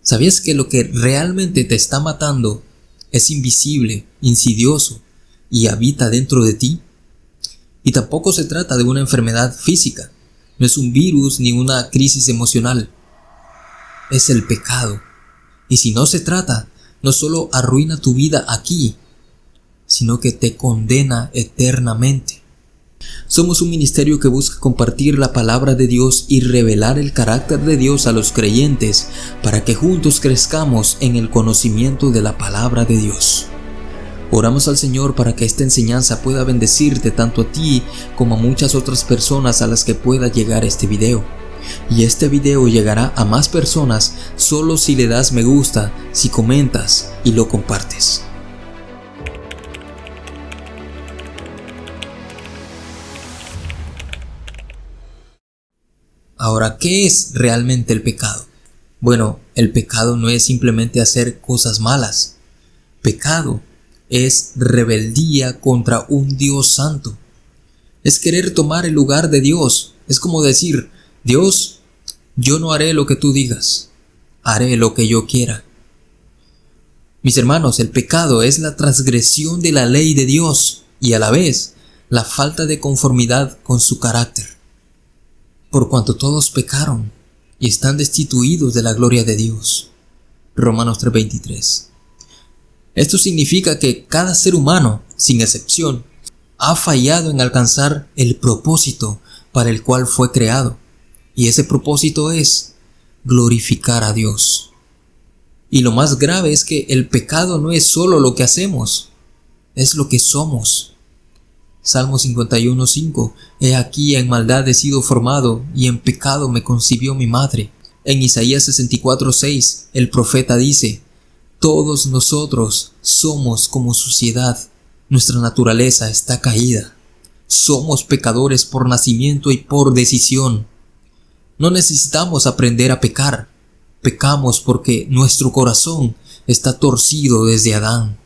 ¿Sabías que lo que realmente te está matando es invisible, insidioso y habita dentro de ti? Y tampoco se trata de una enfermedad física, no es un virus ni una crisis emocional. Es el pecado. Y si no se trata, no solo arruina tu vida aquí, sino que te condena eternamente. Somos un ministerio que busca compartir la palabra de Dios y revelar el carácter de Dios a los creyentes para que juntos crezcamos en el conocimiento de la palabra de Dios. Oramos al Señor para que esta enseñanza pueda bendecirte tanto a ti como a muchas otras personas a las que pueda llegar este video. Y este video llegará a más personas solo si le das me gusta, si comentas y lo compartes. Ahora, ¿qué es realmente el pecado? Bueno, el pecado no es simplemente hacer cosas malas. Pecado es rebeldía contra un Dios santo. Es querer tomar el lugar de Dios. Es como decir, Dios, yo no haré lo que tú digas, haré lo que yo quiera. Mis hermanos, el pecado es la transgresión de la ley de Dios y a la vez la falta de conformidad con su carácter. Por cuanto todos pecaron y están destituidos de la gloria de Dios. Romanos 3:23. Esto significa que cada ser humano, sin excepción, ha fallado en alcanzar el propósito para el cual fue creado. Y ese propósito es glorificar a Dios. Y lo más grave es que el pecado no es solo lo que hacemos, es lo que somos. Salmo 51:5. He aquí en maldad he sido formado, y en pecado me concibió mi madre. En Isaías 64:6, el profeta dice, todos nosotros somos como suciedad, nuestra naturaleza está caída. Somos pecadores por nacimiento y por decisión. No necesitamos aprender a pecar, pecamos porque nuestro corazón está torcido desde Adán.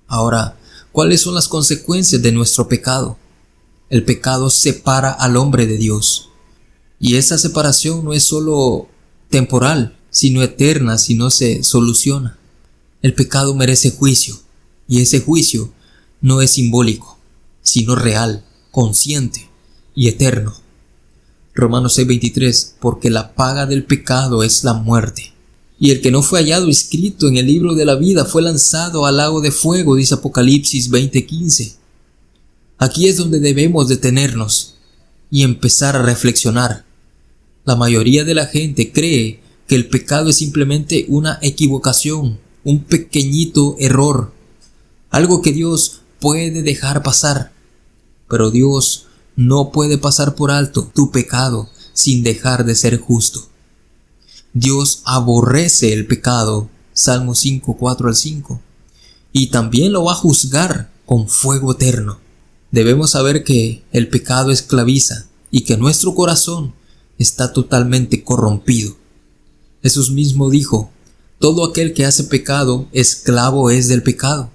Ahora, ¿cuáles son las consecuencias de nuestro pecado? El pecado separa al hombre de Dios. Y esa separación no es solo temporal, sino eterna si no se soluciona. El pecado merece juicio, y ese juicio no es simbólico, sino real, consciente y eterno. Romanos 6:23, porque la paga del pecado es la muerte. Y el que no fue hallado inscrito en el libro de la vida fue lanzado al lago de fuego, dice Apocalipsis 20:15. Aquí es donde debemos detenernos y empezar a reflexionar. La mayoría de la gente cree que el pecado es simplemente una equivocación, un pequeñito error, algo que Dios puede dejar pasar. Pero Dios no puede pasar por alto tu pecado sin dejar de ser justo. Dios aborrece el pecado, Salmo 5, 4-5, y también lo va a juzgar con fuego eterno. Debemos saber que el pecado esclaviza y que nuestro corazón está totalmente corrompido. Jesús mismo dijo, todo aquel que hace pecado, esclavo es del pecado.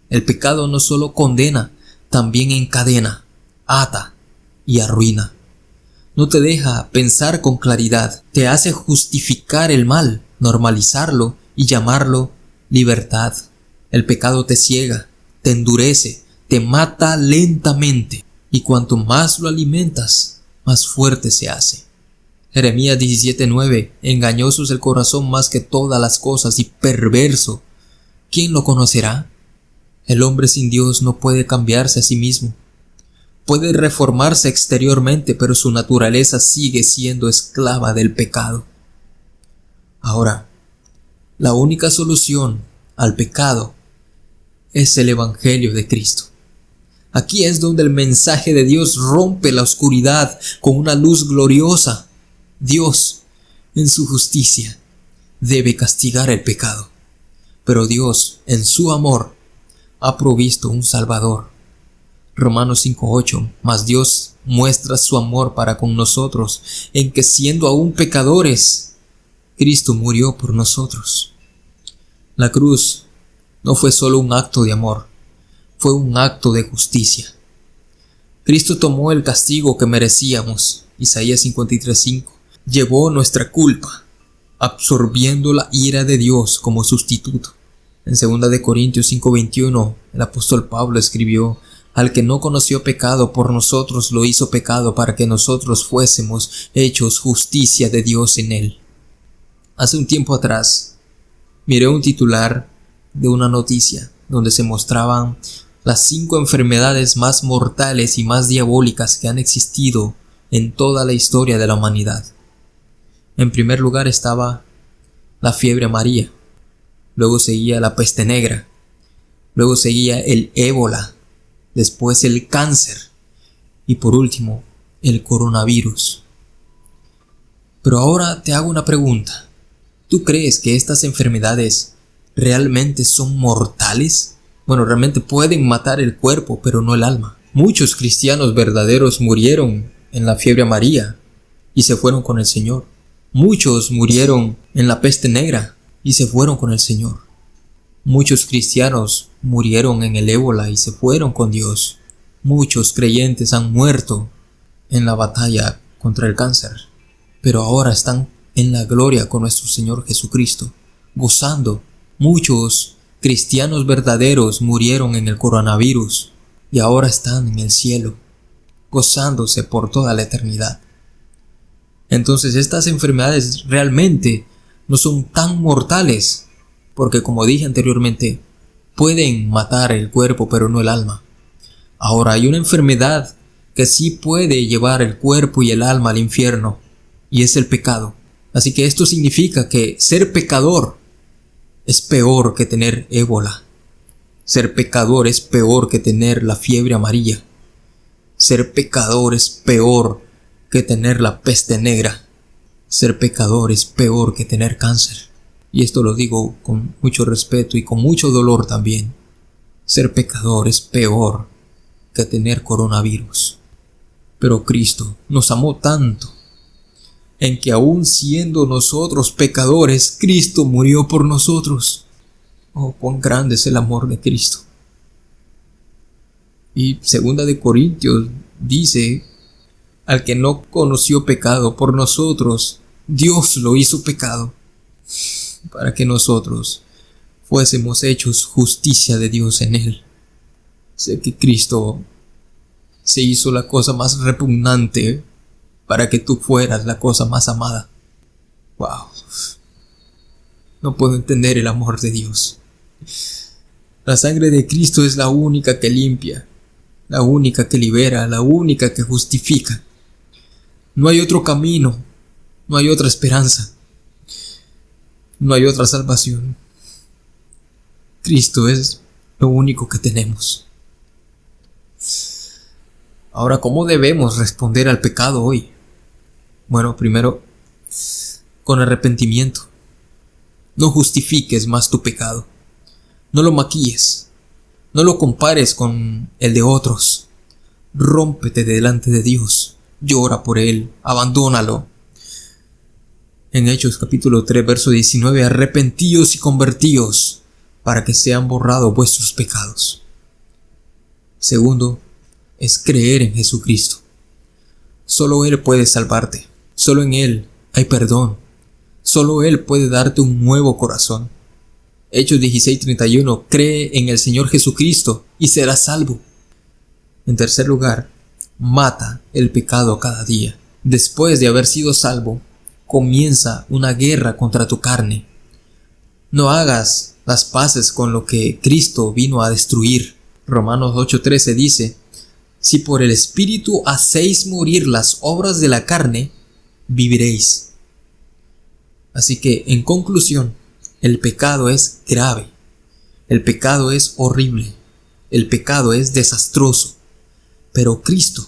El pecado no solo condena, también encadena, ata y arruina. No te deja pensar con claridad, te hace justificar el mal, normalizarlo y llamarlo libertad. El pecado te ciega, te endurece, te mata lentamente, y cuanto más lo alimentas, más fuerte se hace. Jeremías 17:9, engañoso es el corazón más que todas las cosas y perverso. ¿Quién lo conocerá? El hombre sin Dios no puede cambiarse a sí mismo. Puede reformarse exteriormente, pero su naturaleza sigue siendo esclava del pecado. Ahora, la única solución al pecado es el Evangelio de Cristo. Aquí es donde el mensaje de Dios rompe la oscuridad con una luz gloriosa. Dios, en su justicia, debe castigar el pecado, pero Dios, en su amor, ha provisto un Salvador. Romanos 5:8, mas Dios muestra su amor para con nosotros, en que siendo aún pecadores, Cristo murió por nosotros. La cruz no fue solo un acto de amor, fue un acto de justicia. Cristo tomó el castigo que merecíamos, Isaías 53:5, llevó nuestra culpa, absorbiendo la ira de Dios como sustituto. En 2 de Corintios 5:21, el apóstol Pablo escribió: al que no conoció pecado, por nosotros lo hizo pecado para que nosotros fuésemos hechos justicia de Dios en él. Hace un tiempo atrás, miré un titular de una noticia donde se mostraban las 5 enfermedades más mortales y más diabólicas que han existido en toda la historia de la humanidad. En primer lugar estaba la fiebre amarilla, luego seguía la peste negra, luego seguía el ébola, después el cáncer y por último el coronavirus. Pero ahora te hago una pregunta. ¿Tú crees que estas enfermedades realmente son mortales? Bueno, realmente pueden matar el cuerpo, pero no el alma. Muchos cristianos verdaderos murieron en la fiebre amarilla y se fueron con el Señor. Muchos murieron en la peste negra y se fueron con el Señor. Muchos cristianos murieron en el ébola y se fueron con Dios. Muchos creyentes han muerto en la batalla contra el cáncer, pero ahora están en la gloria con nuestro Señor Jesucristo, gozando. Muchos cristianos verdaderos murieron en el coronavirus y ahora están en el cielo, gozándose por toda la eternidad. Entonces estas enfermedades realmente no son tan mortales, porque como dije anteriormente, pueden matar el cuerpo pero no el alma. Ahora hay una enfermedad que sí puede llevar el cuerpo y el alma al infierno, y es el pecado. Así que esto significa que ser pecador es peor que tener ébola. Ser pecador es peor que tener la fiebre amarilla. Ser pecador es peor que tener la peste negra. Ser pecador es peor que tener cáncer. Y esto lo digo con mucho respeto y con mucho dolor también. Ser pecador es peor que tener coronavirus. Pero Cristo nos amó tanto, en que aún siendo nosotros pecadores, Cristo murió por nosotros. Oh, cuán grande es el amor de Cristo. Y 2 de Corintios dice: al que no conoció pecado, por nosotros Dios lo hizo pecado, para que nosotros fuésemos hechos justicia de Dios en él. Sé que Cristo se hizo la cosa más repugnante para que tú fueras la cosa más amada. Wow. No puedo entender el amor de Dios. La sangre de Cristo es la única que limpia, la única que libera, la única que justifica. No hay otro camino, no hay otra esperanza, no hay otra salvación. Cristo es lo único que tenemos. Ahora, ¿cómo debemos responder al pecado hoy? Bueno, primero, con arrepentimiento. No justifiques más tu pecado. No lo maquilles. No lo compares con el de otros. Rómpete delante de Dios. Llora por él. Abandónalo. En Hechos capítulo 3, verso 19, arrepentíos y convertíos para que sean borrados vuestros pecados. Segundo, es creer en Jesucristo. Solo Él puede salvarte. Solo en Él hay perdón. Solo Él puede darte un nuevo corazón. Hechos 16:31, cree en el Señor Jesucristo y serás salvo. En tercer lugar, mata el pecado cada día. Después de haber sido salvo, comienza una guerra contra tu carne. No hagas las paces con lo que Cristo vino a destruir. Romanos 8:13 dice: si por el Espíritu hacéis morir las obras de la carne, viviréis. Así que, en conclusión, el pecado es grave. El pecado es horrible. El pecado es desastroso. Pero Cristo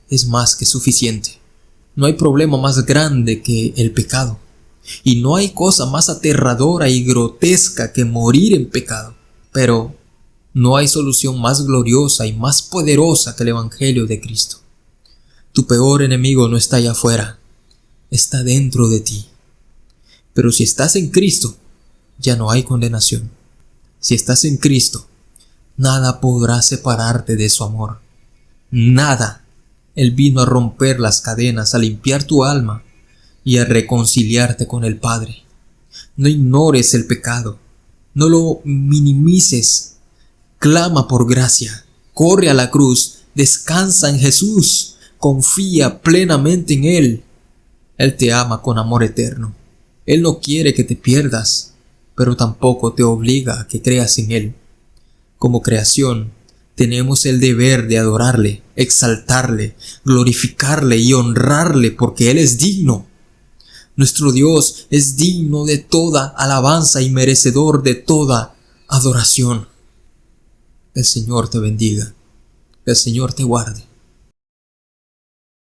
es más que suficiente. No hay problema más grande que el pecado. Y no hay cosa más aterradora y grotesca que morir en pecado. Pero no hay solución más gloriosa y más poderosa que el Evangelio de Cristo. Tu peor enemigo no está allá afuera, está dentro de ti. Pero si estás en Cristo, ya no hay condenación. Si estás en Cristo, nada podrá separarte de su amor. Nada. Él vino a romper las cadenas, a limpiar tu alma y a reconciliarte con el Padre. No ignores el pecado, no lo minimices, clama por gracia, corre a la cruz, descansa en Jesús, confía plenamente en Él. Él te ama con amor eterno. Él no quiere que te pierdas, pero tampoco te obliga a que creas en Él. Como creación, tenemos el deber de adorarle, exaltarle, glorificarle y honrarle porque Él es digno. Nuestro Dios es digno de toda alabanza y merecedor de toda adoración. El Señor te bendiga. El Señor te guarde.